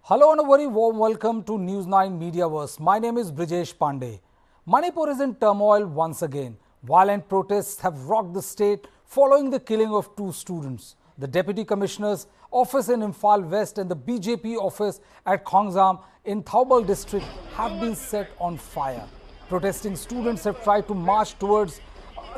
Hello and a very warm welcome to News9 Mediaverse. My name is Brijesh Pandey. Manipur is in turmoil once again. Violent protests have rocked the state following the killing of two students. The Deputy Commissioner's office in Imphal West and the BJP office at Khongjam in Thoubal district have been set on fire. Protesting students have tried to march towards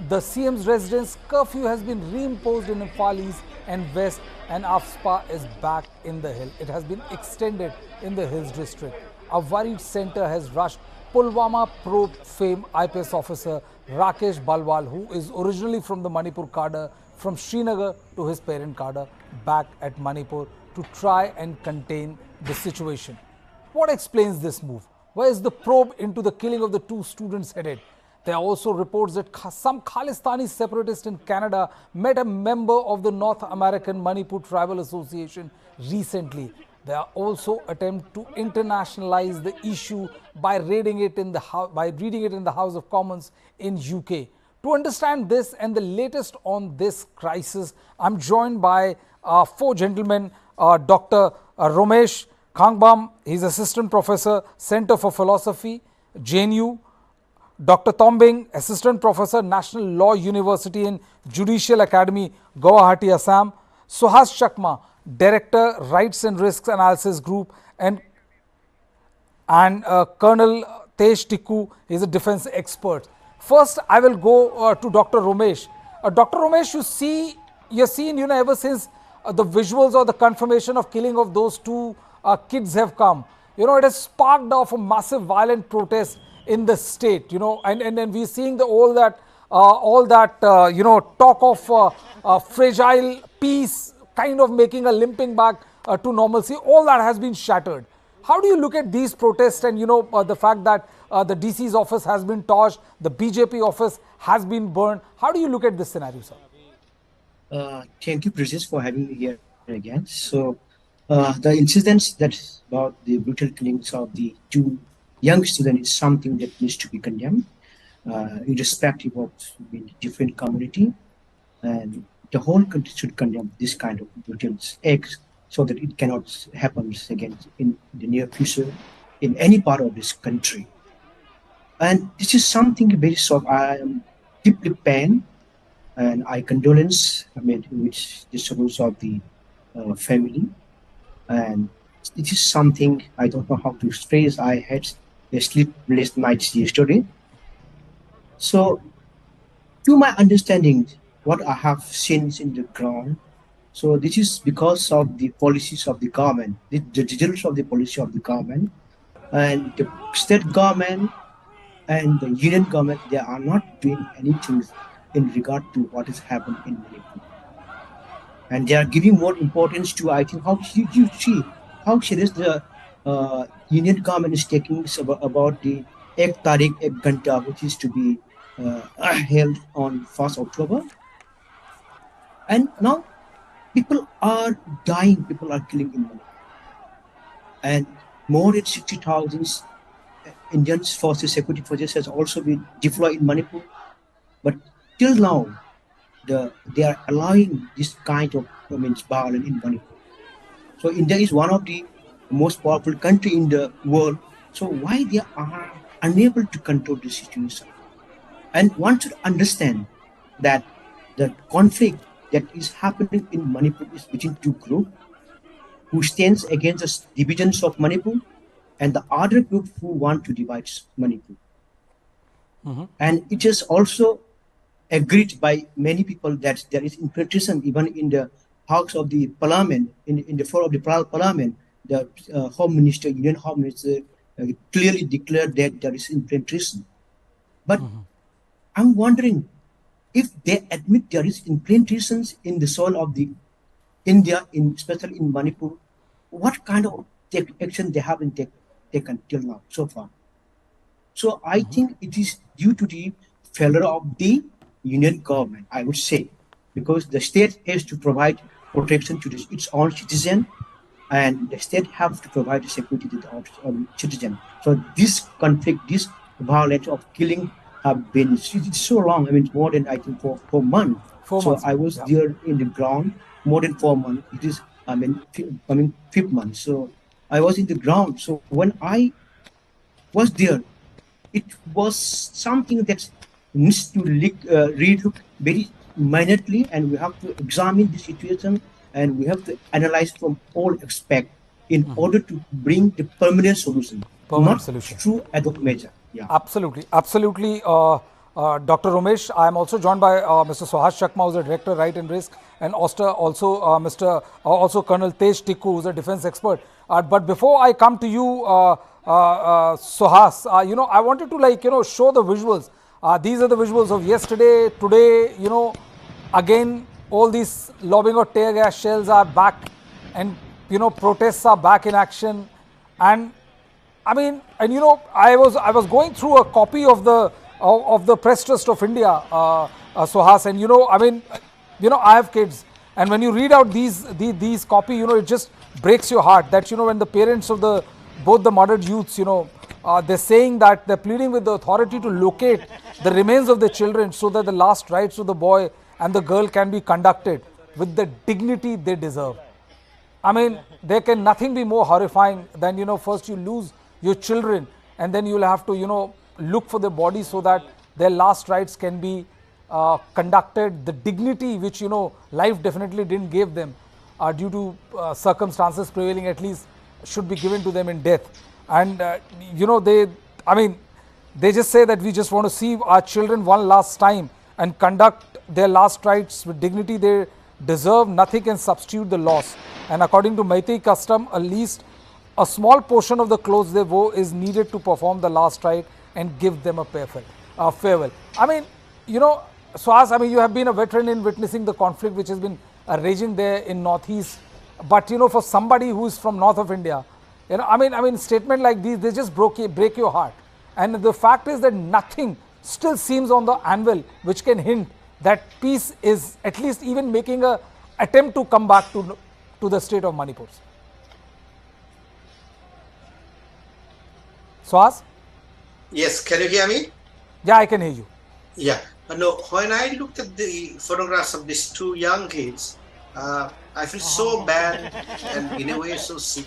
the CM's residence. Curfew has been reimposed in Imphal East and West, and AFSPA is back in the hill. It has been extended in the Hills district. A worried centre has rushed Pulwama probe fame IPS officer Rakesh Balwal, who is originally from the Manipur cadre, from Srinagar to his parent cadre, back at Manipur to try and contain the situation. What explains this move? Where is the probe into the killing of the two students headed? There are also reports that some Khalistani separatists in Canada met a member of the North American Manipur Tribal Association recently. There are also attempts to internationalize the issue by reading it in the House of Commons in UK. To understand this and the latest on this crisis, I'm joined by four gentlemen. Dr. Ramesh Khongjam, he's Assistant Professor, Center for Philosophy, JNU. Dr. Thoubal, Assistant Professor, National Law University in Judicial Academy, Guwahati, Assam. Suhas Chakma, Director, Rights and Risks Analysis Group, and Colonel Tej Tikku is a defense expert. First, I will go to Dr. Ramesh. Dr. Ramesh, you've seen, ever since the visuals or the confirmation of killing of those two kids have come, it has sparked off a massive violent protest in the state, and we're seeing all that talk of fragile peace kind of making a limping back to normalcy. All that has been shattered. How do you look at these protests and, the fact that the DC's office has been torched, the BJP office has been burned? How do you look at this scenario, sir? Thank you, Brijesh, for having me here again. So, the incidents that's about the brutal killings of the two young students is something that needs to be condemned, irrespective of different community, and the whole country should condemn this kind of brutal acts so that it cannot happen again in the near future in any part of this country. And this is something very soft. I am deeply pained, and I condolence with the sorrows of the family. And it is something I don't know how to express. I had a sleepless night yesterday. So, to my understanding, what I have seen in the ground, so this is because of the policies of the government, the results of the policy of the government, and the state government and the union government, they are not doing anything in regard to what is happening in Manipur. And they are giving more importance to, I think, how you see how serious the union government is taking about the Ek Tarik Ek Ganta, which is to be held on 1st October. And now people are dying, people are killing in Manipur. And more than 60,000 Indian forces, security forces has also been deployed in Manipur. But till now, they are allowing this kind of violence in Manipur. So India is one of the most powerful country in the world. So why they are unable to control the situation? And one should understand that the conflict that is happening in Manipur is between two groups who stands against the divisions of Manipur and the other group who want to divide Manipur. Mm-hmm. And it is also agreed by many people that there is infiltration even in the house of the parliament, in the floor of the parliament. The Home Minister, Union Home Minister, clearly declared that there is infiltration. But I'm wondering if they admit there is infiltration in the soil of the India, especially in Manipur, what kind of action they haven't taken till now, so far. So I think it is due to the failure of the union government, I would say, because the state has to provide protection to its own citizen, and the state has to provide security to the own citizen. So this conflict, this violence of killing have been so long. I mean, more than I think 4 months. 4 months. So I was there in the ground more than 4 months. It is, fifth month. So I was in the ground. So when I was there, it was something that needs to relook very minutely, and we have to examine the situation, and we have to analyze from all aspects in order to bring the permanent solution, Permanent not solution. through ad hoc measure. Yeah. Absolutely, absolutely. Dr. Romesh, I am also joined by Mr. Suhas Chakma, who's a director, right and risk, and also Colonel Tej Tikku, who's a defense expert. But before I come to you, Suhas, I wanted to show the visuals. These are the visuals of yesterday, today. Again, all these lobbing of tear gas shells are back, and protests are back in action, and I mean, and I was going through a copy of the Press Trust of India, Suhas, and I have kids, and when you read out these copy, it just breaks your heart that when the parents of both the murdered youths, they're saying that they're pleading with the authority to locate the remains of the children so that the last rites of the boy and the girl can be conducted with the dignity they deserve. I mean, there can nothing be more horrifying than, first you lose your children and then you'll have to, look for their bodies so that their last rites can be conducted. The dignity which, life definitely didn't give them due to circumstances prevailing, at least should be given to them in death. And, they just say that we just want to see our children one last time and conduct their last rites with dignity they deserve. Nothing can substitute the loss. And according to Meitei custom, at least a small portion of the clothes they wore is needed to perform the last rite and give them a farewell. I mean, Suhas, you have been a veteran in witnessing the conflict which has been raging there in Northeast. But, for somebody who is from north of India, statement like these, they just break your heart. And the fact is that nothing still seems on the anvil which can hint that peace is at least even making a attempt to come back to the state of Manipur. Suhas? Yes, can you hear me? Yeah, I can hear you. Yeah. No, when I looked at the photographs of these two young kids, I feel so bad and in a way so sick.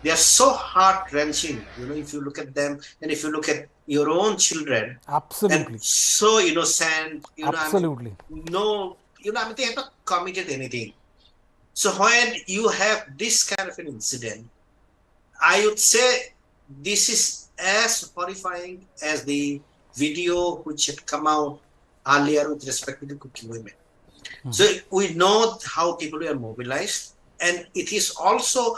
They are so heart-wrenching, if you look at them and if you look at your own children. Absolutely. And so innocent, Absolutely. They have not committed anything. So when you have this kind of an incident, I would say this is as horrifying as the video which had come out earlier with respect to the cooking women. So we know how people were mobilized, and it is also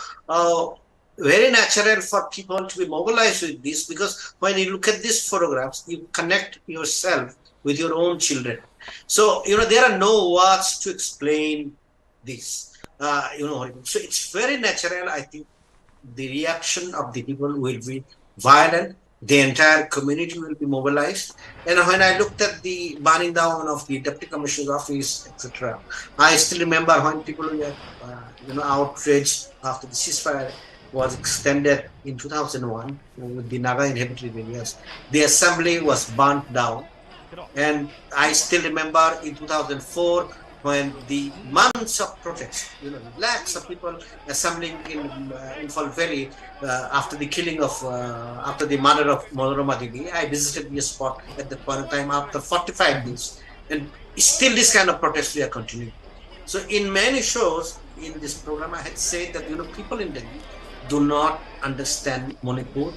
very natural for people to be mobilized with this, because when you look at these photographs, you connect yourself with your own children. So, there are no words to explain this. So it's very natural. I think the reaction of the people will be violent. The entire community will be mobilized. And when I looked at the burning down of the Deputy Commissioner's office, etc., I still remember when people were, outraged after the ceasefire was extended in 2001 with the Naga inhabited areas. The assembly was burnt down. And I still remember in 2004, when the months of protest, lakhs of people assembling in Imphal Valley after the killing of, after the murder of Manorama Devi, I visited the spot at that point of time after 45 days. And still this kind of protests we are continuing. So in many shows in this program, I had said that, people in Delhi do not understand Manipur,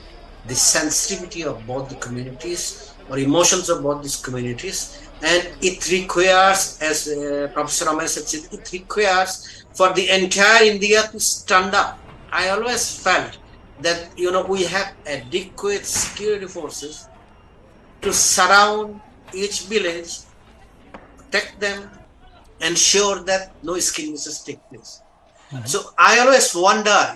the sensitivity of both the communities or emotions of both these communities. And it requires, as Professor Ramesh had said, it requires for the entire India to stand up. I always felt that, we have adequate security forces to surround each village, protect them, ensure that no skirmishes take place. So I always wonder,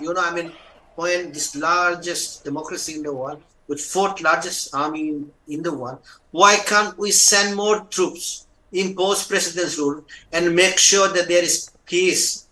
when this largest democracy in the world, with fourth largest army in the world, why can't we send more troops, impose president's rule, and make sure that there is peace,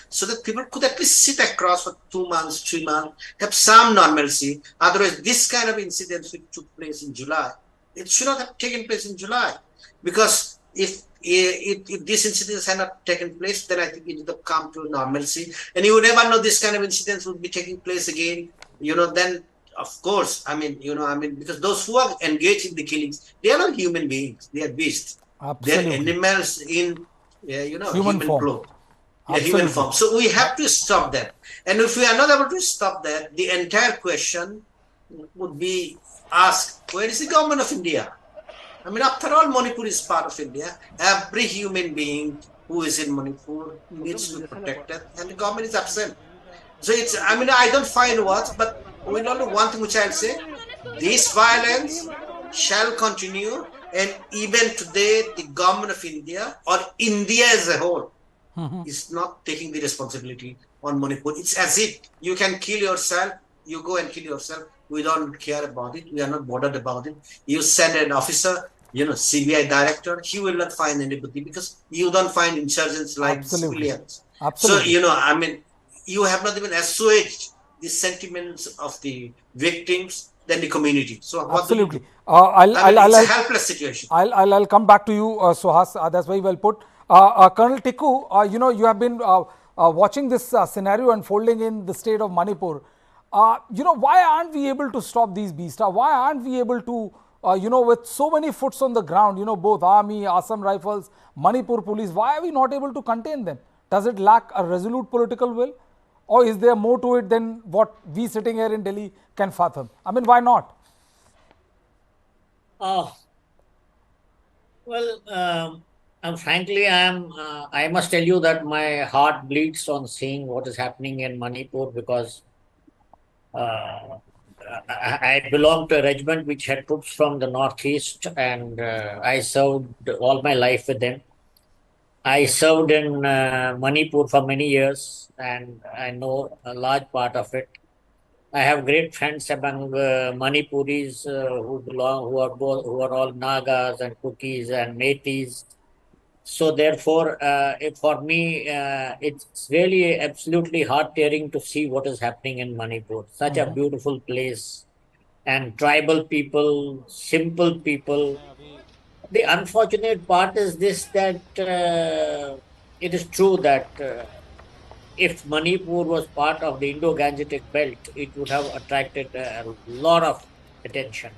so that people could at least sit across for 2 months, 3 months, have some normalcy. Otherwise, this kind of incidents which took place in July, it should not have taken place in July. Because if if these incidents had not taken place, then I think it would have come to normalcy, and you would never know this kind of incidents would be taking place again. Then of course, because those who are engaged in the killings, they are not human beings; they are beasts. Absolutely. They're animals in, human form. clothes. Absolutely. Human form. So we have to stop that. And if we are not able to stop that, the entire question would be asked, where is the government of India? After all, Manipur is part of India. Every human being who is in Manipur needs to be protected, and the government is absent. So I don't find words, but we know one thing which I'll say: this violence shall continue, and even today, the government of India or India as a whole is not taking the responsibility on Manipur. It's as if you can kill yourself, you go and kill yourself. We don't care about it. We are not bothered about it. You send an officer, CBI director, he will not find anybody because you don't find insurgents like civilians. Absolutely. So, you have not even assuaged the sentiments of the victims than the community. So absolutely. It's a helpless situation. I'll come back to you, Suhas. That's very well put. Colonel Tikku, you have been watching this scenario unfolding in the state of Manipur. Why aren't we able to stop these beasts? Why aren't we able to, with so many foots on the ground, both Army, Assam Rifles, Manipur Police, why are we not able to contain them? Does it lack a resolute political will? Or is there more to it than what we sitting here in Delhi can fathom? Why not? Frankly, I must tell you that my heart bleeds on seeing what is happening in Manipur because I belong to a regiment which had troops from the northeast, and I served all my life with them. I served in Manipur for many years, and I know a large part of it. I have great friends among Manipuris who are all Nagas and Kukis and Metis. So therefore, for me, it's really absolutely heart-tearing to see what is happening in Manipur. Such a beautiful place, and tribal people, simple people. The unfortunate part is this, that it is true that if Manipur was part of the Indo-Gangetic belt, it would have attracted a lot of attention.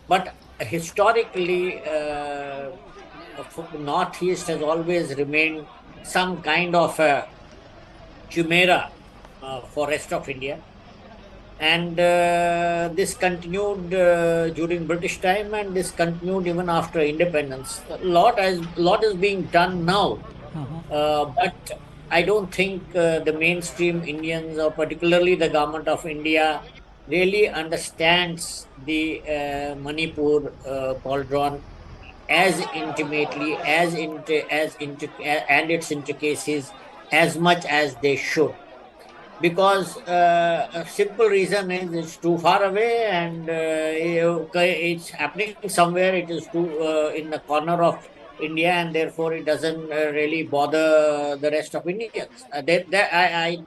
But historically, Northeast has always remained some kind of a chimera for rest of India. And this continued during British time, and this continued even after independence. A lot is being done now, but I don't think the mainstream Indians, or particularly the government of India, really understands the Manipur cauldron as intimately and its intricacies as much as they should. Because a simple reason is it's too far away, and it's happening somewhere. It is too in the corner of India, and therefore it doesn't really bother the rest of Indians. I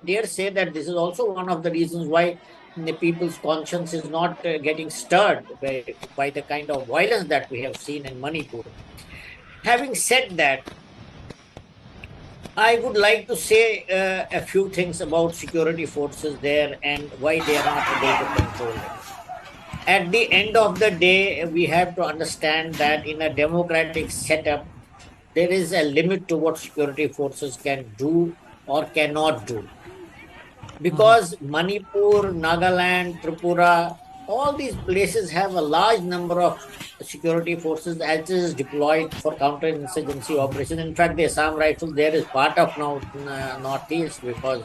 dare say that this is also one of the reasons why the people's conscience is not getting stirred by the kind of violence that we have seen in Manipur. Having said that, I would like to say a few things about security forces there and why they are not able to control it. At the end of the day, we have to understand that in a democratic setup, there is a limit to what security forces can do or cannot do. Because Manipur, Nagaland, Tripura, all these places have a large number of security forces as is deployed for counter-insurgency operations. In fact, the Assam Rifles there is part of now Northeast, because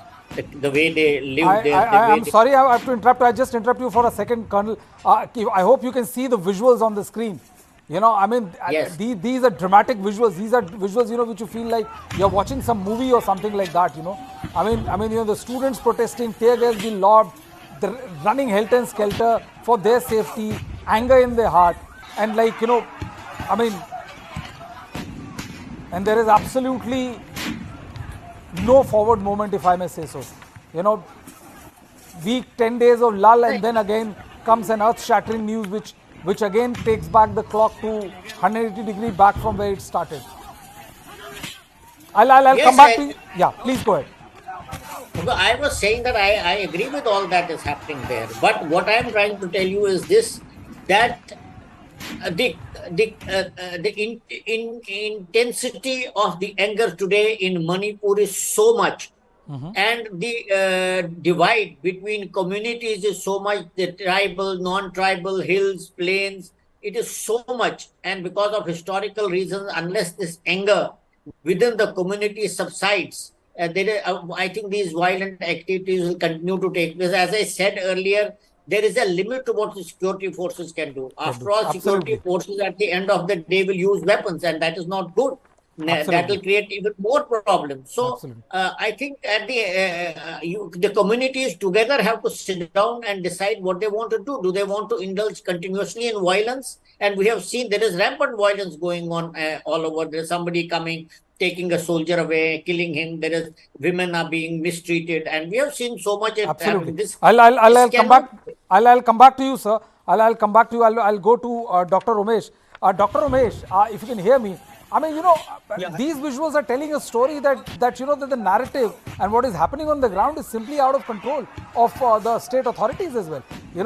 the way they live there. I'm sorry, I have to interrupt. I just interrupt you for a second, Colonel. I hope you can see the visuals on the screen. Yes. These are dramatic visuals. These are visuals, which you feel like you're watching some movie or something like that. The students protesting, tear gas being lobbed, the running helter and skelter for their safety, anger in their heart, and and there is absolutely no forward moment, if I may say so. Week 10 days of lull, and then again comes an earth-shattering news, which again takes back the clock to 180 degrees back from where it started. I'll Yes, come back to you. Yeah, please go ahead. I was saying that I agree with all that is happening there. But what I'm trying to tell you is this, that the intensity of the anger today in Manipur is so much, and the divide between communities is so much. The tribal, non-tribal, hills, plains, it is so much, and because of historical reasons, unless this anger within the community subsides, I think these violent activities will continue to take place. As I said earlier, there is a limit to what the security forces can do. After all, security Absolutely. forces at the end of the day will use weapons, and that is not good. That will Absolutely. create even more problems. So, Absolutely. I think at the communities together have to sit down and decide what they want to do. Do they want to indulge continuously in violence? And we have seen there is rampant violence going on all over. There is somebody coming, taking a soldier away, killing him. There is women are being mistreated, and we have seen so much Absolutely. happening. This I'll come back. cannot. I'll come back to you, sir. I'll come back to you. I'll go to Dr. Umesh. Dr. Umesh, if you can hear me, I mean, these visuals are telling a story that that the narrative and what is happening on the ground is simply out of control of the state authorities as well.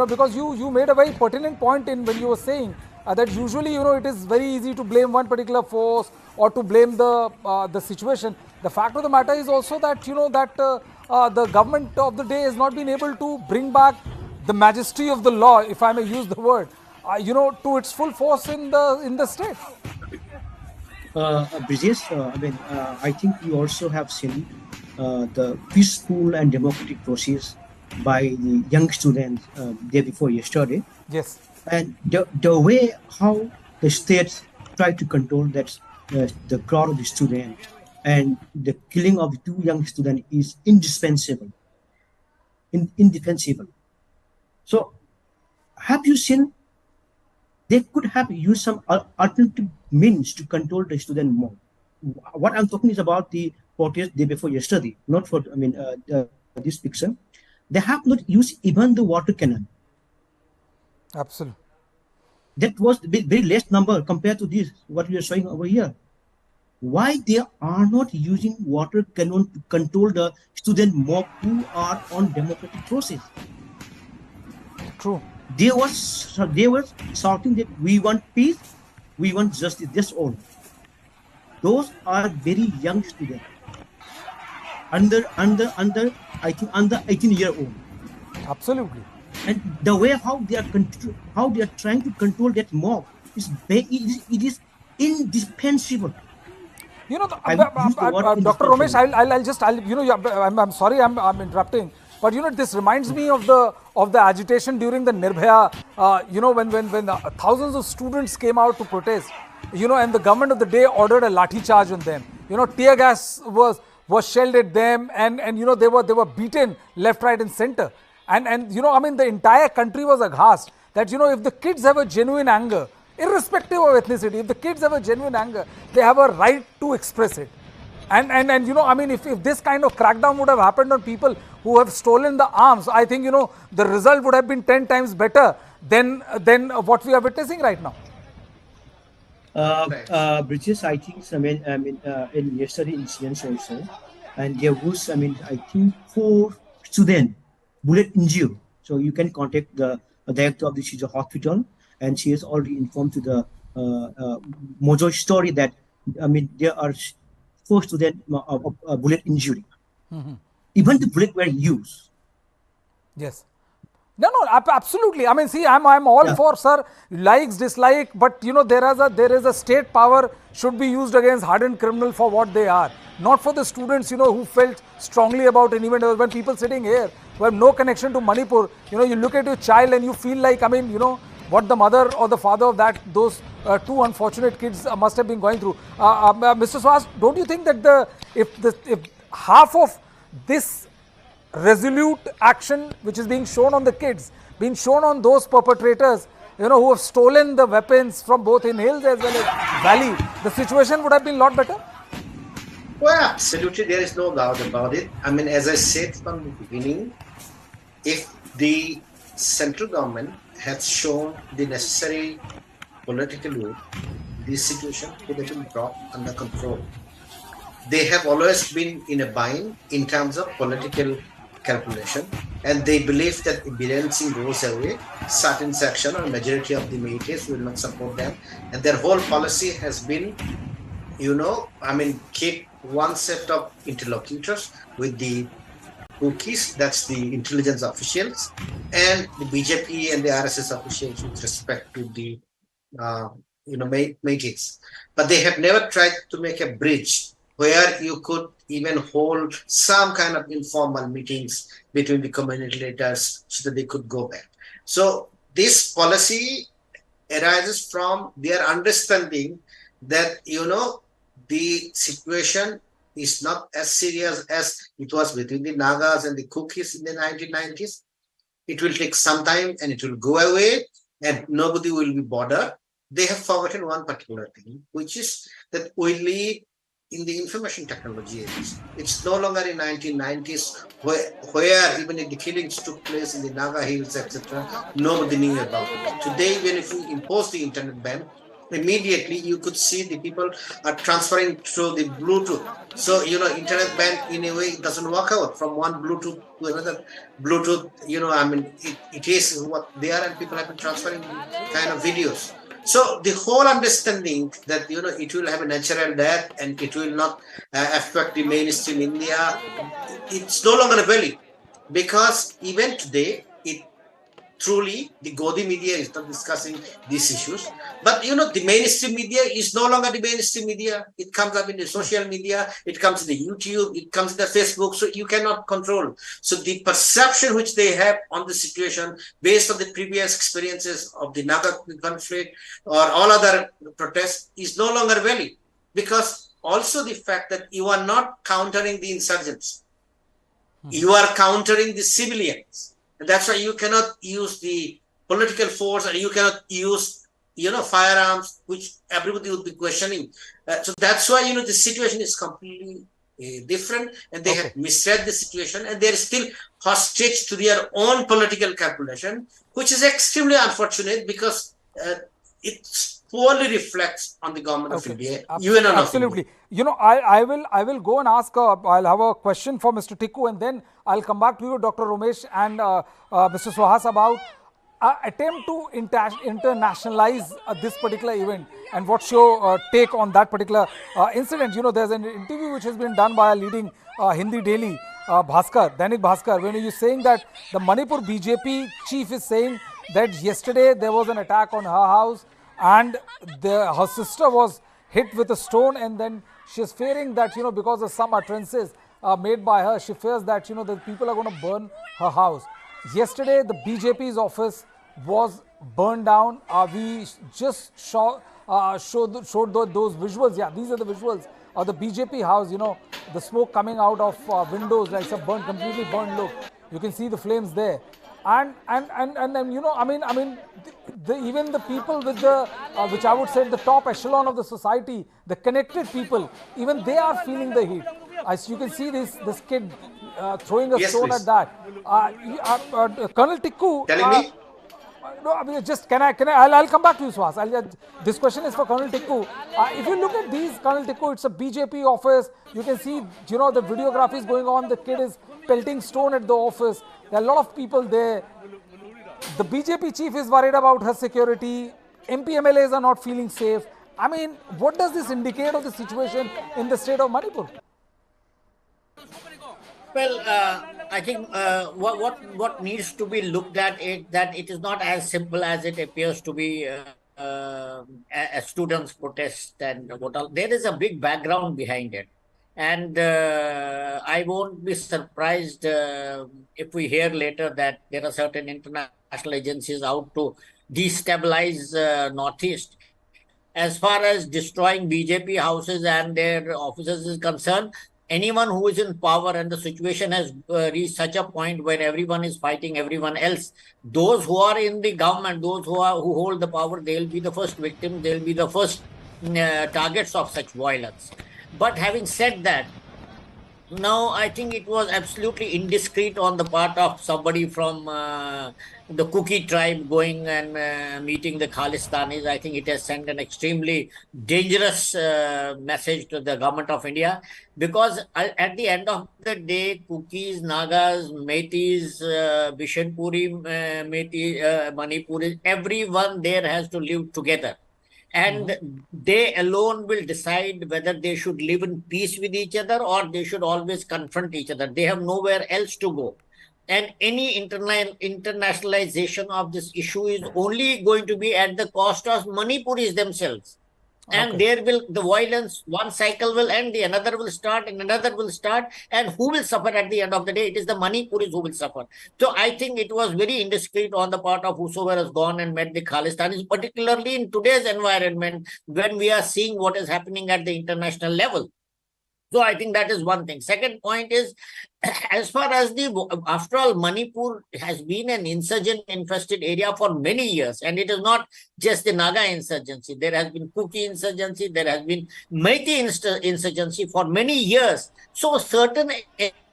Because you made a very pertinent point in when you were saying that usually it is very easy to blame one particular force or to blame the situation. The fact of the matter is also that that the government of the day has not been able to bring back the majesty of the law, if I may use the word, to its full force in the state. Brijesh, I think you also have seen the peaceful and democratic process by the young students day before yesterday. Yes. And the way how the states try to control that the crowd of the student and the killing of the two young students is indispensable, indefensible. So, have you seen they could have used some alternative means to control the student more? What I'm talking is about the protest day before yesterday, not for this picture. They have not used even the water cannon. Absolutely. That was the very less number compared to this what we are showing over here. Why they are not using water cannon to control the student mob who are on democratic process? True. They were shouting that we want peace, we want justice. That's all. Those are very young students, under 18-year-old. Absolutely. And the way how they are trying to control that mob is indispensable. Dr. Ramesh, I'm sorry, I'm interrupting, but this reminds me of the agitation during the Nirbhaya. When thousands of students came out to protest, and the government of the day ordered a lathi charge on them. Tear gas was shelled at them, and they were beaten left, right, and center. And the entire country was aghast that if the kids have a genuine anger, irrespective of ethnicity, if the kids have a genuine anger, they have a right to express it. And if this kind of crackdown would have happened on people who have stolen the arms, I think the result would have been 10 times better than what we are witnessing right now. Brijesh, I think in yesterday incidents also, and there was I think 4 students bullet injured. So you can contact the director of the Shija hospital, and she has already informed to the Mojo story that there are 4 students of bullet injury. Even the bullet were used. Yes. No, absolutely. I'm all for, sir, likes, dislike, but there is a state power should be used against hardened criminal for what they are, not for the students who felt strongly about an event. When people sitting here who have no connection to Manipur, you look at your child and you feel like what the mother or the father of those 2 unfortunate kids must have been going through. Mr. Swast, don't you think that if half of this resolute action which is being shown on the kids, being shown on those perpetrators, who have stolen the weapons from both in hills as well as valley, the situation would have been a lot better? Well, absolutely, there is no doubt about it. As I said from the beginning, if the central government had shown the necessary political will, this situation could have been brought under control. they have always been in a bind in terms of political calculation, and they believe that if Biren Singh goes away, certain section or majority of the militaries will not support them, and their whole policy has been, keep one set of interlocutors with the cookies, that's the intelligence officials, and the BJP and the RSS officials with respect to the meetings. But they have never tried to make a bridge where you could even hold some kind of informal meetings between the community leaders so that they could go back. So this policy arises from their understanding that, the situation is not as serious as it was between the Nagas and the Cookies in the 1990s. It will take some time and it will go away and nobody will be bothered. They have forgotten one particular thing, which is that we live in the information technology age. It's no longer in 1990s where even if the killings took place in the Naga Hills, etc., nobody knew about it. Today, when if you impose the internet ban, immediately you could see the people are transferring through the Bluetooth. So, internet ban in a way doesn't work out from one Bluetooth to another Bluetooth. It is what they are, and people have been transferring kind of videos. So the whole understanding that, it will have a natural death and it will not affect the mainstream India, it's no longer valid, because even today, truly, the Godi media is not discussing these issues. But, the mainstream media is no longer the mainstream media. It comes up in the social media. It comes in the YouTube. It comes in the Facebook. So you cannot control. So the perception which they have on the situation based on the previous experiences of the Naga conflict or all other protests is no longer valid. Because also the fact that you are not countering the insurgents. You are countering the civilians. And that's why you cannot use the political force, and you cannot use, firearms, which everybody would be questioning. So that's why, the situation is completely different, and they have misread the situation, and they're still hostage to their own political calculation, which is extremely unfortunate because it poorly reflects on the government of India. Absolutely. I will go and ask. I'll have a question for Mr. Tikku, and then I'll come back to you, Dr. Romesh and Mr. Suhas, about attempt to internationalize this particular event, and what's your take on that particular incident. There's an interview which has been done by a leading Hindi daily, Dainik Bhaskar, when he's saying that the Manipur BJP chief is saying that yesterday there was an attack on her house and her sister was hit with a stone, and then she's fearing that, because of some utterances made by her, she fears that, the people are going to burn her house. Yesterday, the BJP's office was burned down. We just showed those visuals. Yeah, these are the visuals of the BJP house. The smoke coming out of windows, like a completely burned look. You can see the flames there. And even the people with the, which I would say the top echelon of the society, the connected people, even they are feeling the heat. As you can see this kid throwing a stone at that. Colonel Tikku. Telling me? No, just I'll come back to you, Swaz. This question is for Colonel Tikku. If you look at these, Colonel Tikku, it's a BJP office. You can see, the videography is going on. The kid is pelting stone at the office. There are a lot of people there. The BJP chief is worried about her security. MP MLAs are not feeling safe. What does this indicate of the situation in the state of Manipur? Well, I think what needs to be looked at is that it is not as simple as it appears to be. A students' protest and what all. There is a big background behind it. And I won't be surprised if we hear later that there are certain international agencies out to destabilize Northeast. As far as destroying BJP houses and their offices is concerned, anyone who is in power and the situation has reached such a point where everyone is fighting everyone else, those who are in the government, those who hold the power, they'll be the first victims, they'll be the first targets of such violence. But having said that, No, I think it was absolutely indiscreet on the part of somebody from the Kuki tribe going and meeting the Khalistanis. I think it has sent an extremely dangerous message to the government of India, because at the end of the day, Kukis, Nagas, Metis, Bishanpuri, Manipuris, everyone there has to live together. And they alone will decide whether they should live in peace with each other or they should always confront each other. They have nowhere else to go. And any internationalization of this issue is only going to be at the cost of Manipuris themselves. And Okay. there will the violence, one cycle will end, the another will start, and another will start. And who will suffer at the end of the day? It is the Manipuris who will suffer. So I think it was very indiscreet on the part of whosoever has gone and met the Khalistanis, particularly in today's environment when we are seeing what is happening at the international level. So I think that is one thing. Second point is, as far as after all, Manipur has been an insurgent infested area for many years, and it is not just the Naga insurgency. There has been Kuki insurgency, there has been Meitei insurgency for many years. So certain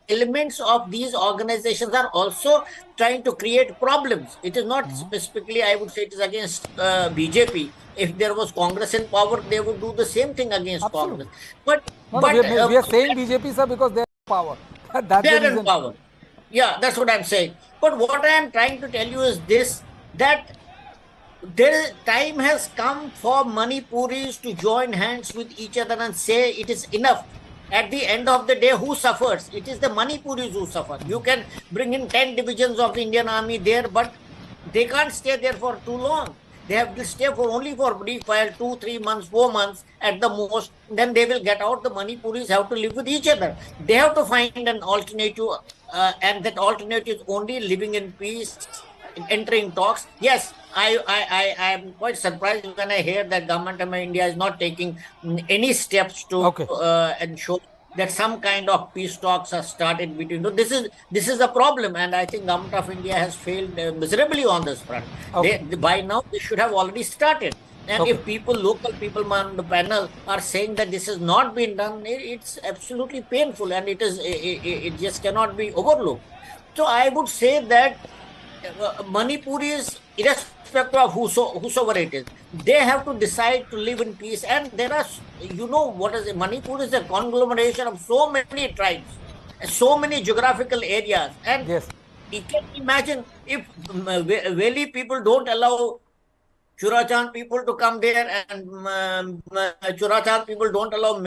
elements of these organizations are also trying to create problems. It is not specifically, I would say, it is against BJP. If there was Congress in power, they would do the same thing against Absolutely. Congress. We are saying BJP, sir, because they are in power. That's they the are in reason. power. Yeah, that's what I'm saying. But what I am trying to tell you is this, that time has come for Manipuris to join hands with each other and say it is enough. At the end of the day, who suffers? It is the Manipuris who suffer. You can bring in 10 divisions of the Indian army there, but they can't stay there for too long. They have to stay for only for brief while 2, 3 months, 4 months at the most. Then they will get out. The Manipuris have to live with each other. They have to find an alternative, and that alternative is only living in peace, entering talks. Yes, I am quite surprised when I hear that government of India is not taking any steps to ensure that some kind of peace talks are started between them. This is a problem, and I think government of India has failed miserably on this front. By now they should have already started. And if local people on the panel are saying that this has not been done, it's absolutely painful, and it just cannot be overlooked. So I would say that Manipuris, irrespective of whosoever it is, they have to decide to live in peace. And there are, what is it? Manipur is a conglomeration of so many tribes, so many geographical areas. And you can imagine if Valley people don't allow Churachan people to come there, and Churachan people don't allow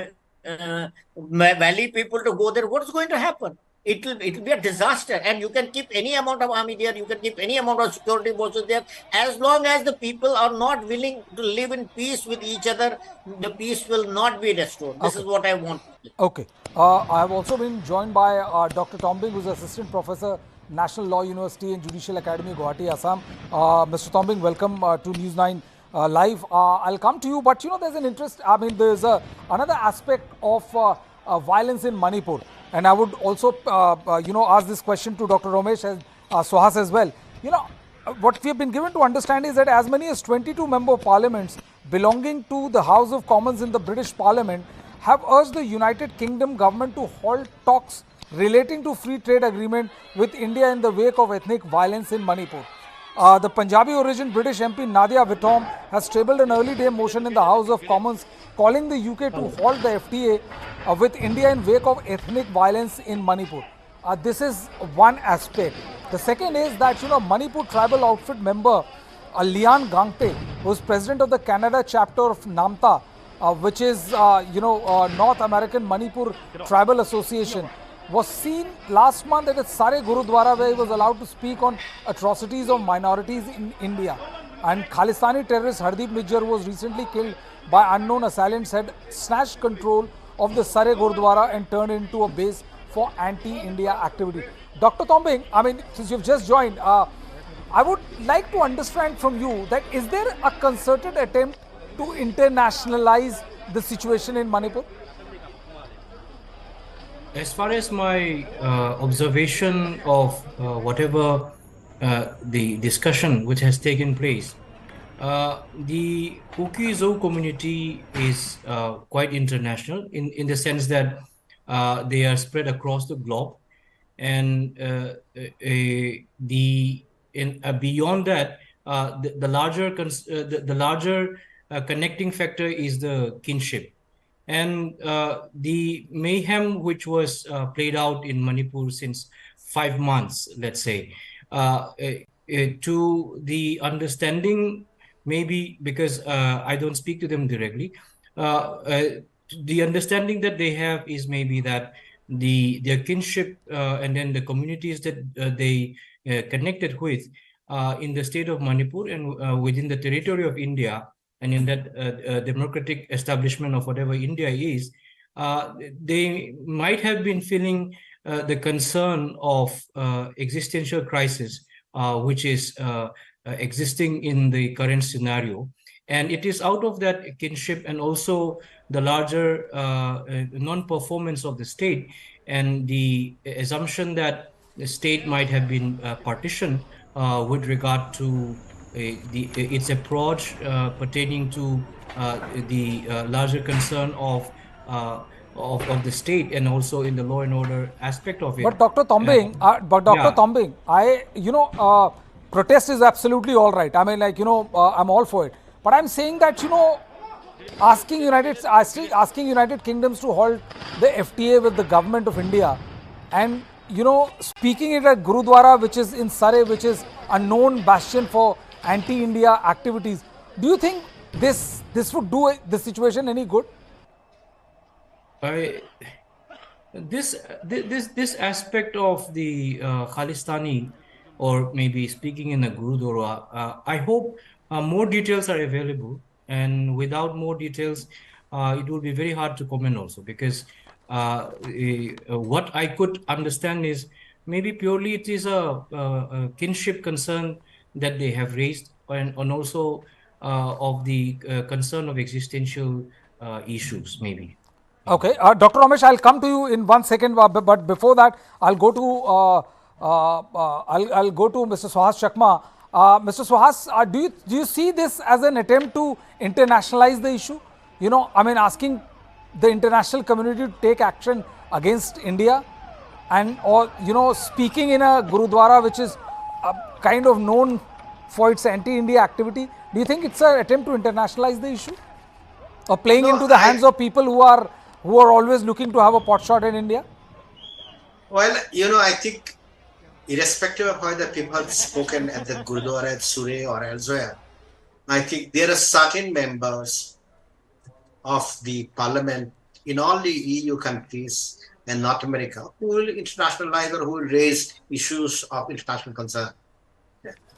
Valley people to go there, what is going to happen? It will be a disaster, and you can keep any amount of army there, you can keep any amount of security forces there. As long as the people are not willing to live in peace with each other, the peace will not be restored. This is what I want. Okay. I have also been joined by Dr. Thombing, who is Assistant Professor, National Law University and Judicial Academy, Guwahati, Assam. Mr. Thombing, welcome to News9 Live. I'll come to you, but there's an interest. I mean, there's another aspect of violence in Manipur. And I would also, ask this question to Dr. Romesh and Suhas as well. What we have been given to understand is that as many as 22 member parliaments belonging to the House of Commons in the British Parliament have urged the United Kingdom government to halt talks relating to free trade agreement with India in the wake of ethnic violence in Manipur. The Punjabi origin British MP Nadia Whittom has tabled an early day motion in the House of Commons calling the UK to halt the FTA with India in wake of ethnic violence in Manipur. This is one aspect. The second is that, Manipur tribal outfit member Lian Gangte, who is president of the Canada chapter of NAMTA, which is, North American Manipur Tribal Association, was seen last month at its Sare Gurudwara, where he was allowed to speak on atrocities of minorities in India. And Khalistani terrorist Hardeep Nijjar, who was recently killed by unknown assailants, had snatched control of the Sare Gurudwara and turned it into a base for anti-India activity. Dr. Thombing, I mean, since you've just joined, I would like to understand from you that is there a concerted attempt to internationalize the situation in Manipur? As far as my observation of whatever the discussion which has taken place, the Kuki Zou community is quite international in the sense that they are spread across the globe, and beyond that, the larger connecting factor is the kinship, and the mayhem which was played out in Manipur since 5 months, let's say, to the understanding, maybe because I don't speak to them directly, the understanding that they have is maybe that their kinship and then the communities that they connected with in the state of Manipur and within the territory of India, and in that democratic establishment of whatever India is, they might have been feeling the concern of existential crisis, which is existing in the current scenario. And it is out of that kinship and also the larger non-performance of the state and the assumption that the state might have been partitioned with regard to its approach pertaining to the larger concern of the state and also in the law and order aspect of it. But Dr. Thombing, protest is absolutely all right. I mean, I'm all for it. But I'm saying that, asking United Kingdoms to halt the FTA with the government of India, and speaking it at Gurudwara, which is in Surrey, which is a known bastion for anti-India activities. Do you think this would do the situation any good? This aspect of the Khalistani, or maybe speaking in a Gurudwara, I hope more details are available, and without more details, it will be very hard to comment also, because what I could understand is maybe purely it is a kinship concern that they have raised, and also of the concern of existential issues, maybe. Okay, Dr. Ramesh, I'll come to you in 1 second, but before that, I'll go to Mr. Suhas Chakma. Mr. Suhas, do you see this as an attempt to internationalize the issue? Asking the international community to take action against India, and speaking in a Gurudwara which is kind of known for its anti-India activity. Do you think it's an attempt to internationalize the issue, or playing into the hands of people who are always looking to have a pot shot in India? Well, I think irrespective of how the people have spoken at the Gurudwara at Surrey or elsewhere, I think there are certain members of the parliament in all the EU countries and North America who will internationalize or who will raise issues of international concern.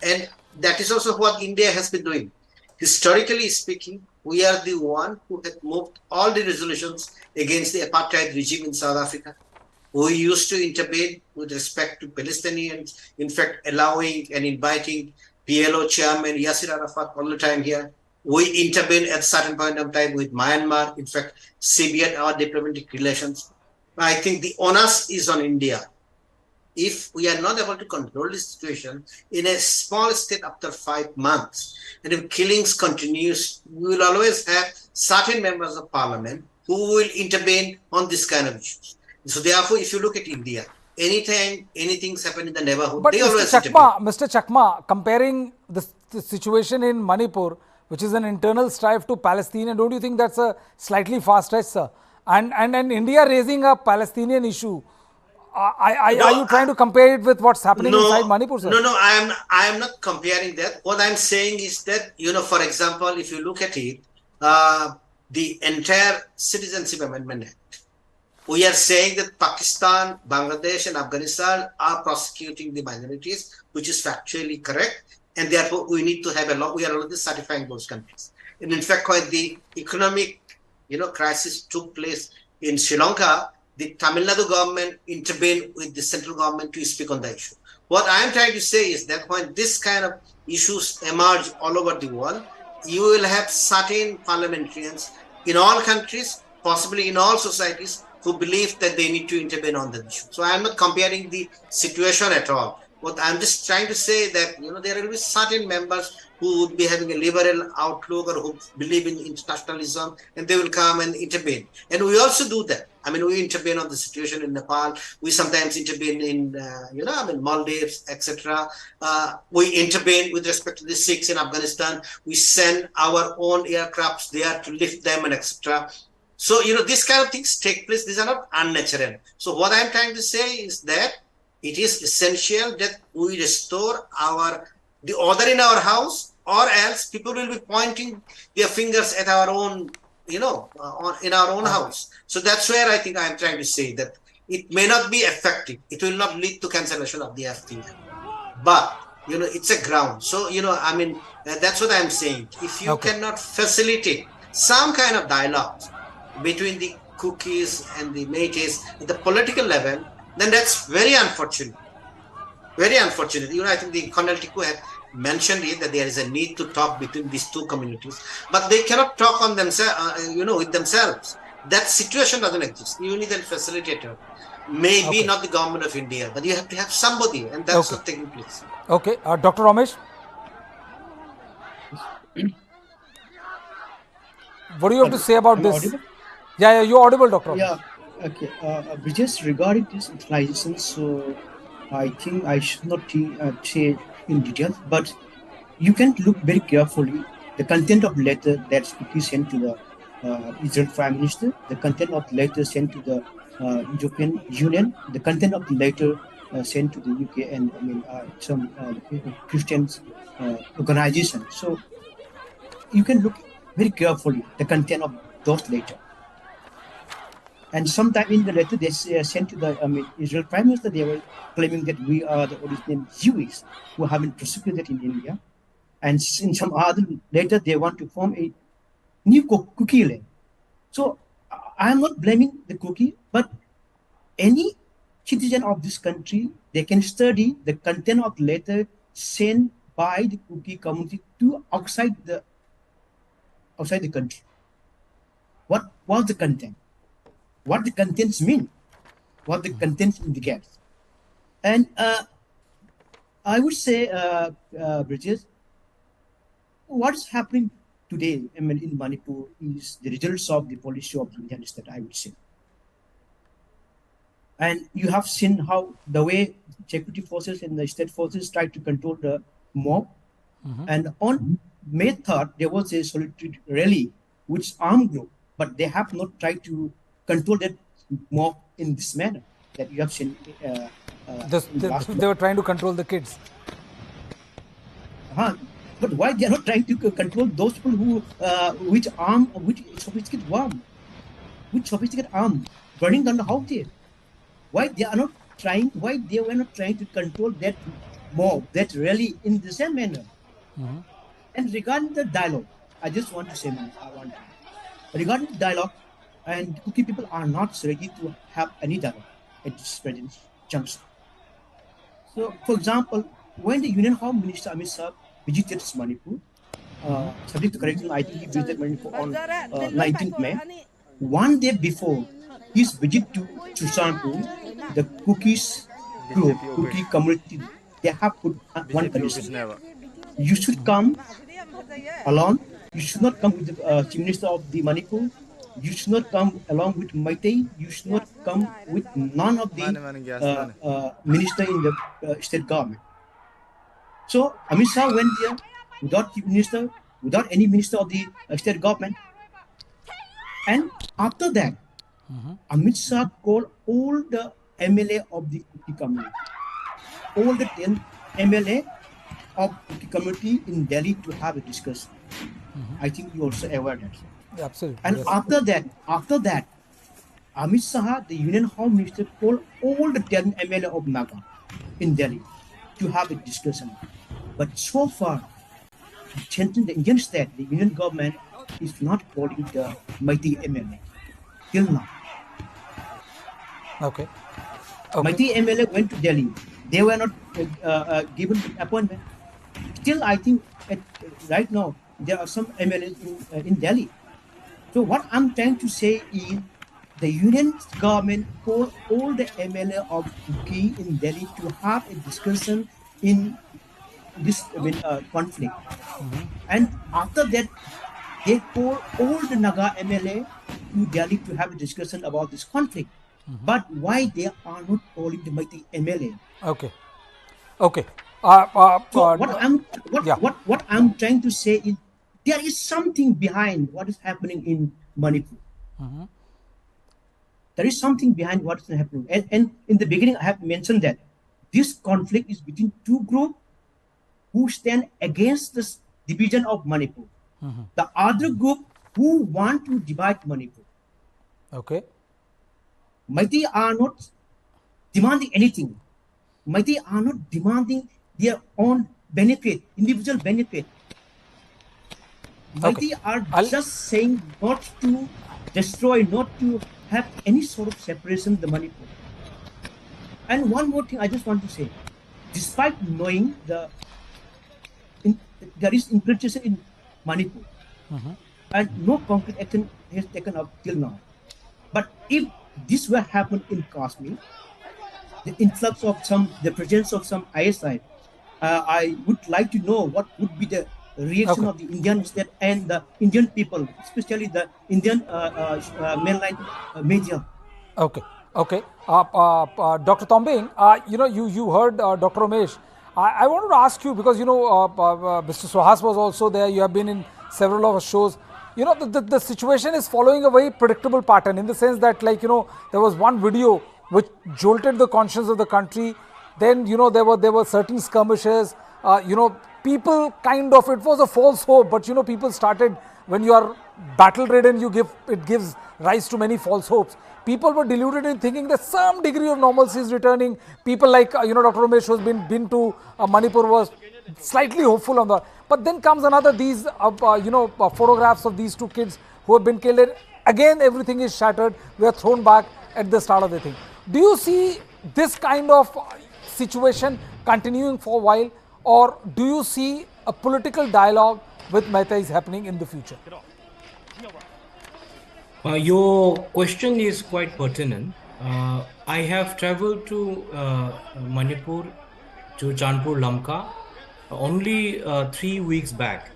And that is also what India has been doing. Historically speaking, we are the one who had moved all the resolutions against the apartheid regime in South Africa. We used to intervene with respect to Palestinians, in fact, allowing and inviting PLO chairman Yasir Arafat all the time here. We intervened at a certain point of time with Myanmar, in fact, severed our diplomatic relations. I think the onus is on India. If we are not able to control this situation in a small state after 5 months, and if killings continues, we will always have certain members of parliament who will intervene on this kind of issues. So therefore, if you look at India, anytime anything's happened in the neighborhood, but they always intervene. Mr. Chakma, comparing the situation in Manipur, which is an internal strife to Palestine, don't you think that's a slightly far-stretch, sir? And India raising a Palestinian issue, are you trying to compare it with what's happening inside Manipur, sir? No, I am not comparing that. What I'm saying is that, for example, if you look at it, the entire Citizenship Amendment Act, we are saying that Pakistan, Bangladesh and Afghanistan are prosecuting the minorities, which is factually correct. And therefore, we need to have a law. We are already certifying those countries. And in fact, when the economic, crisis took place in Sri Lanka, the Tamil Nadu government intervened with the central government to speak on the issue. What I am trying to say is that when this kind of issues emerge all over the world, you will have certain parliamentarians in all countries, possibly in all societies, who believe that they need to intervene on the issue. So I am not comparing the situation at all. What I'm just trying to say that, there will be certain members who would be having a liberal outlook or who believe in internationalism, and they will come and intervene. And we also do that. I mean, we intervene on the situation in Nepal. We sometimes intervene in, Maldives, etc. We intervene with respect to the Sikhs in Afghanistan. We send our own aircrafts there to lift them and etc. So, these kind of things take place. These are not unnatural. So what I'm trying to say is that it is essential that we restore the order in our house, or else people will be pointing their fingers at our own, in our own house. So that's where I think I'm trying to say that it may not be effective. It will not lead to cancellation of the FTA. But, it's a ground. So, that's what I'm saying. If you cannot facilitate some kind of dialogue between the cookies and the Métis at the political level, then that's very unfortunate. Very unfortunate. I think the Colonel Tiku had mentioned it, that there is a need to talk between these two communities, but they cannot talk on themselves, with themselves. That situation doesn't exist. You need a facilitator. Maybe not the government of India, but you have to have somebody, and that's not taking place. Okay, Dr. Ramesh, what do you have to say about this? Audible? Yeah, you're audible, Dr. Ramesh. Yeah. Okay. Just regarding this utilization, so I think I should not say in detail, but you can look very carefully the content of letter that's sent to the Israel Prime Minister, the content of letter sent to the European Union, the content of the letter sent to the UK and some Christian organization. So you can look very carefully the content of those letters. And sometime in the letter they sent to the Israel Prime Minister, they were claiming that we are the original Jews who have been persecuted in India. And in some other letter, they want to form a new cookie land. So I am not blaming the cookie, but any citizen of this country, they can study the content of the letter sent by the cookie community to outside the country. What was the content? What the contents mean, what the contents indicate. And I would say, Brijesh, what is happening today in Manipur is the results of the policy of the Indian state, I would say. And you have seen how the way security forces and the state forces try to control the mob. And on May 3rd, there was a solidarity rally with armed group, but they have not tried to control that mob in this manner that you have seen. They were trying to control the kids. But why they are not trying to control those people who which sophisticated arm burning down the house there? Why they are not trying? Why they were not trying to control that mob, that rally in the same manner? And regarding the dialogue, I just want to say regarding the dialogue. And Cookie people are not ready to have any dialogue at this present juncture. So, for example, when the Union Home Minister Amit Shah visited Manipur, subject to correction, I think he visited Manipur on 19th May. One day before his visit to Chusanpur, the Cookies group, Cookie community, they have put one condition. You should come alone. You should not come with the Chief Minister of the Manipur. You should not come along with Maitai. You should not come with none of the minister in the state government. So Amit Shah went there without chief minister, without any minister of the state government. And after that, Amit Shah called all the MLA of the Cookie community, all the 10 MLA of Cookie community in Delhi to have a discussion. I think you also aware that. Absolutely. And yes. after that, Amit Shah, the Union Home Minister, called all the 10 MLA of Naga in Delhi to have a discussion. But so far, the Indian state, the Union government, is not calling the mighty MLA till now. Okay. Mighty MLA went to Delhi. They were not given appointment. Still, I think right now there are some MLAs in Delhi. So what I'm trying to say is the union government called all the MLA of Kuki in Delhi to have a discussion in this conflict. And after that, they called all the Naga MLA to Delhi to have a discussion about this conflict. But why they are not calling the mighty MLA? Okay. Okay. So what yeah. what I'm trying to say is there is something behind what is happening in Manipur. There is something behind what is happening. And in the beginning, I have mentioned that this conflict is between two groups who stand against this division of Manipur. The other group who want to divide Manipur. Okay. Mighty are not demanding anything. Mighty are not demanding their own benefit, individual benefit. Mighty are just saying not to destroy, not to have any sort of separation in the Manipur. And one more thing I just want to say, despite knowing there is infiltration in Manipur, and no concrete action has taken up till now. But if this were happen in Kashmir, the influx of the presence of some ISI, I would like to know what would be the reaction of the Indian state and the Indian people, especially the Indian mainline media. Okay. Okay. Dr. Tombing, you heard Dr. Ramesh. I wanted to ask you because, Mr. Suhas was also there. You have been in several of our shows. The situation is following a very predictable pattern in the sense that, there was one video which jolted the conscience of the country. Then, there were certain skirmishes. People it was a false hope, but, people started, when you are battle-ridden, it gives rise to many false hopes. People were deluded in thinking that some degree of normalcy is returning. People like, Dr. Ramesh, who has been to Manipur, was slightly hopeful on that. But then comes these photographs of these two kids who have been killed. And again, everything is shattered. We are thrown back at the start of the thing. Do you see this kind of situation continuing for a while, or do you see a political dialogue with Meiteis happening in the future? Your question is quite pertinent. I have traveled to Manipur, to Chandpur Lamka, only 3 weeks back.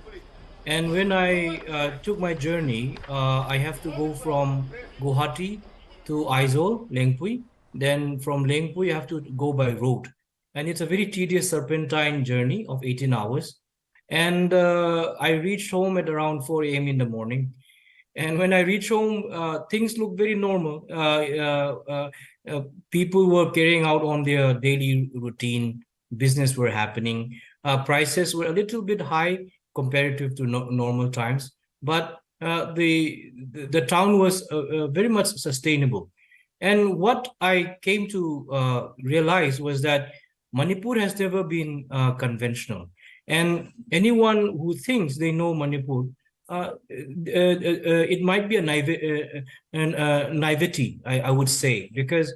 And when I took my journey, I have to go from Guwahati to Aizawl, Lengpui. Then from Lengpui, I have to go by road. And it's a very tedious serpentine journey of 18 hours. And I reached home at around 4 a.m. in the morning. And when I reached home, things looked very normal. People were carrying out on their daily routine. Business were happening. Prices were a little bit high comparative to normal times, but the town was very much sustainable. And what I came to realize was that Manipur has never been conventional. And anyone who thinks they know Manipur, it might be a naivety, I would say, because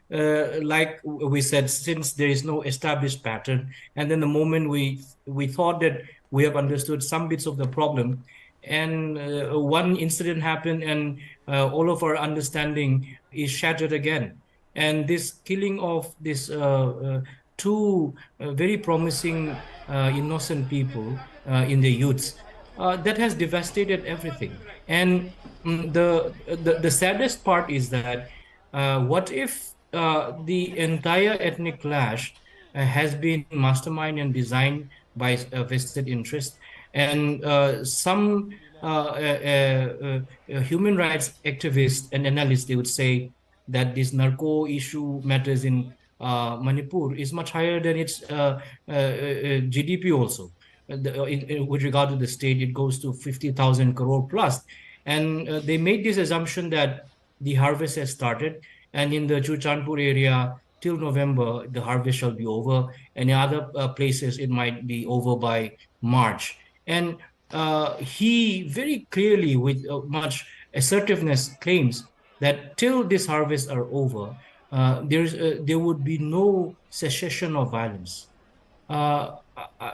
like we said, since there is no established pattern, and then the moment we thought that we have understood some bits of the problem, and one incident happened, and all of our understanding is shattered again. And this killing of this two very promising innocent people in the youths, that has devastated everything. And the saddest part is that what if the entire ethnic clash has been masterminded and designed by vested interest, and some human rights activists and analysts, they would say that this narco issue matters in Manipur is much higher than its GDP also. With regard to the state, it goes to 50,000 crore plus. And they made this assumption that the harvest has started, and in the Chuchanpur area, till November, the harvest shall be over, and in other places, it might be over by March. And he very clearly, with much assertiveness, claims that till this harvest are over, there would be no cessation of violence.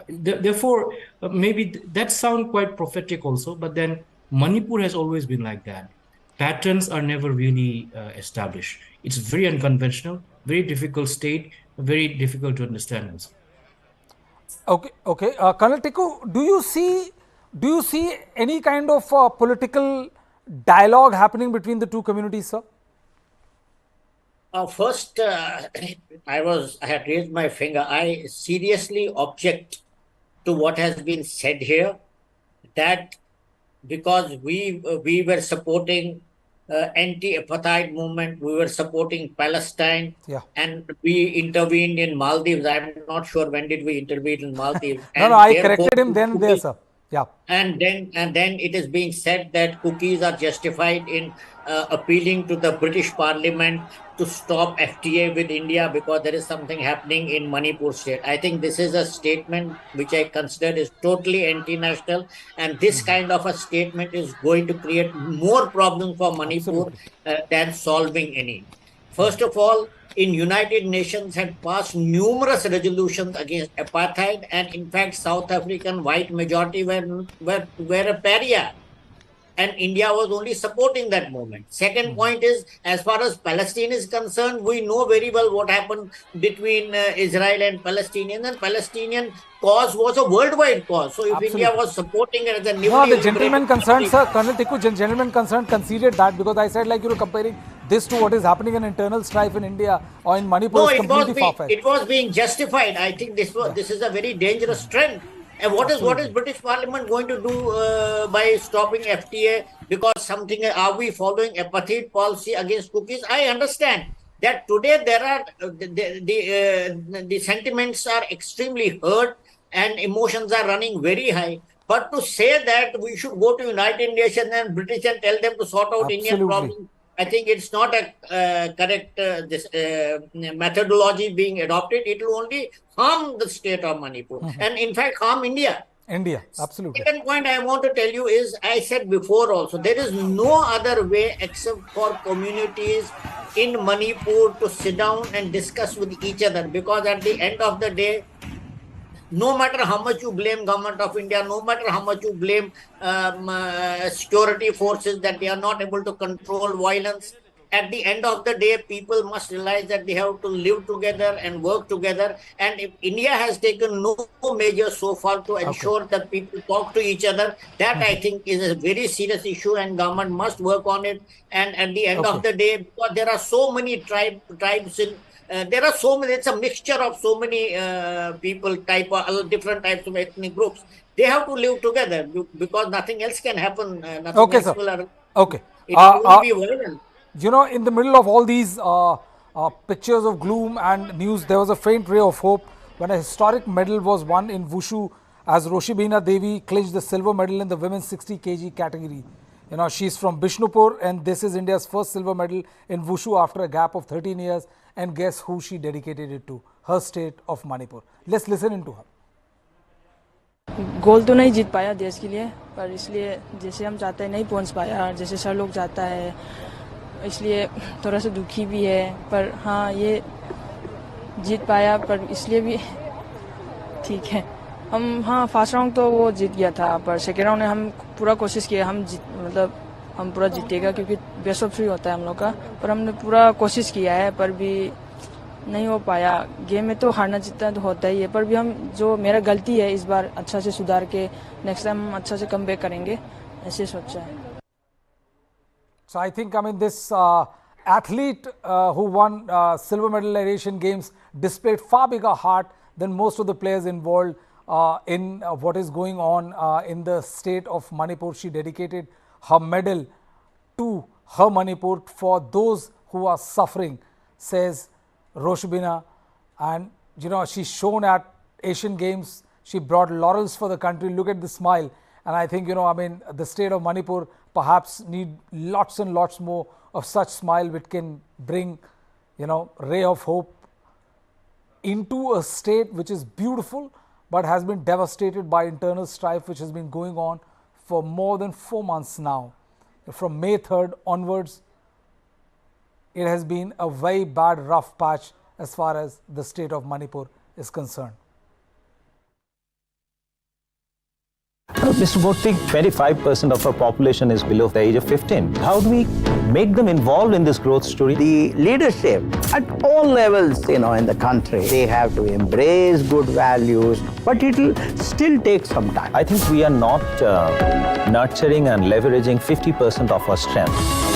Therefore, maybe that sounds quite prophetic also, but then Manipur has always been like that. patterns are never really established. It's very unconventional, very difficult state, very difficult to understand also. Okay, okay. Colonel Tiku, do you see any kind of political dialogue happening between the two communities, sir? First, I had raised my finger. I seriously object to what has been said here, that because we were supporting anti-apartheid movement, we were supporting Palestine, Yeah. and we intervened in Maldives. I'm not sure when did we intervene in Maldives, No, no, and I therefore corrected him then there, sir. Yeah. and then it is being said that cookies are justified in appealing to the British Parliament to stop FTA with India because there is something happening in Manipur state. I think this is a statement which I consider is totally anti-national, and this kind of a statement is going to create more problems for Manipur Absolutely. than solving any. First of all, in United Nations had passed numerous resolutions against apartheid, and in fact, South African white majority were a pariah, and India was only supporting that movement. Second point is, as far as Palestine is concerned, we know very well what happened between Israel and Palestinians, and Palestinian cause was a worldwide cause. So if India Absolutely. was supporting it as a No, newly the liberated gentleman concerned, country, sir, Colonel Tiku, gentleman concerned conceded that because I said, like, comparing this to what is happening in internal strife in India or in Manipur no, is completely far-fetched. it was being justified. I think Yeah, this is a very dangerous trend. And what is absolutely. British Parliament going to do by stopping FTA? Because something, are we following apartheid policy against cookies? I understand that today there are the sentiments are extremely hurt and emotions are running very high. But to say that we should go to United Nations and British and tell them to sort out Indian Absolutely. problems, I think it's not a correct this methodology being adopted. It will only harm the state of Manipur and, in fact, harm India. India, absolutely. Second point I want to tell you is, I said before also, there is no other way except for communities in Manipur to sit down and discuss with each other, because at the end of the day, no matter how much you blame government of India, no matter how much you blame security forces that they are not able to control violence, at the end of the day, people must realize that they have to live together and work together. And if India has taken no measures so far to ensure that people talk to each other, that I think is a very serious issue, and government must work on it. And at the end of Okay. the day, because there are so many tribes in there are so many, it's a mixture of so many people, different types of ethnic groups. They have to live together because nothing else can happen. Nothing Okay, else sir. will happen. Okay. It will only be violent. In the middle of all these pictures of gloom and news, there was a faint ray of hope when a historic medal was won in Wushu as Roshibina Devi clinched the silver medal in the women's 60 kg category. She's from Bishnupur, and this is India's first silver medal in Wushu after a gap of 13 years. And guess who she dedicated it to? Her state of Manipur. Let's listen into her. गोल तो नहीं जीत पाया देश के लिए, पर इसलिए जैसे हम चाहते हैं नहीं पहुंच पाया, जैसे सर लोग चाहता है, इसलिए थोड़ा सा दुखी भी है। पर हाँ, ये जीत पाया, पर इसलिए भी ठीक है। हम हाँ, फर्स्ट राउंड तो वो जीत गया था, पर सेकेंड राउंड में हम पूरा कोशिश किया, हम पूरा जीतेगा, क्योंकि बेस्ट ऑफ 3 होता है हम लोग का। पर हमने पूरा कोशिश किया है, पर भी नहीं हो पाया। गेम में तो हारना जीतना तो होता ही है, पर भी हम जो मेरा गलती है इस बार अच्छा से सुधार के नेक्स्ट टाइम हम अच्छा से कम बैक करेंगे, ऐसे सोचा है। So I think, this athlete who won silver medal at Asian Games displayed far bigger heart than most of the players involved in what is going on in the state of Manipur. She dedicated her medal to her Manipur for those who are suffering, says Roshbina. And she's shown at Asian Games, she brought laurels for the country. Look at the smile. And I think, the state of Manipur perhaps need lots and lots more of such smile which can bring, ray of hope into a state which is beautiful but has been devastated by internal strife which has been going on for more than 4 months now. From May 3rd onwards, it has been a very bad, rough patch as far as the state of Manipur is concerned. Mr. Murthy, 25% of our population is below the age of 15. How do we make them involved in this growth story? The leadership at all levels, in the country, they have to embrace good values, but it will still take some time. I think we are not nurturing and leveraging 50% of our strength.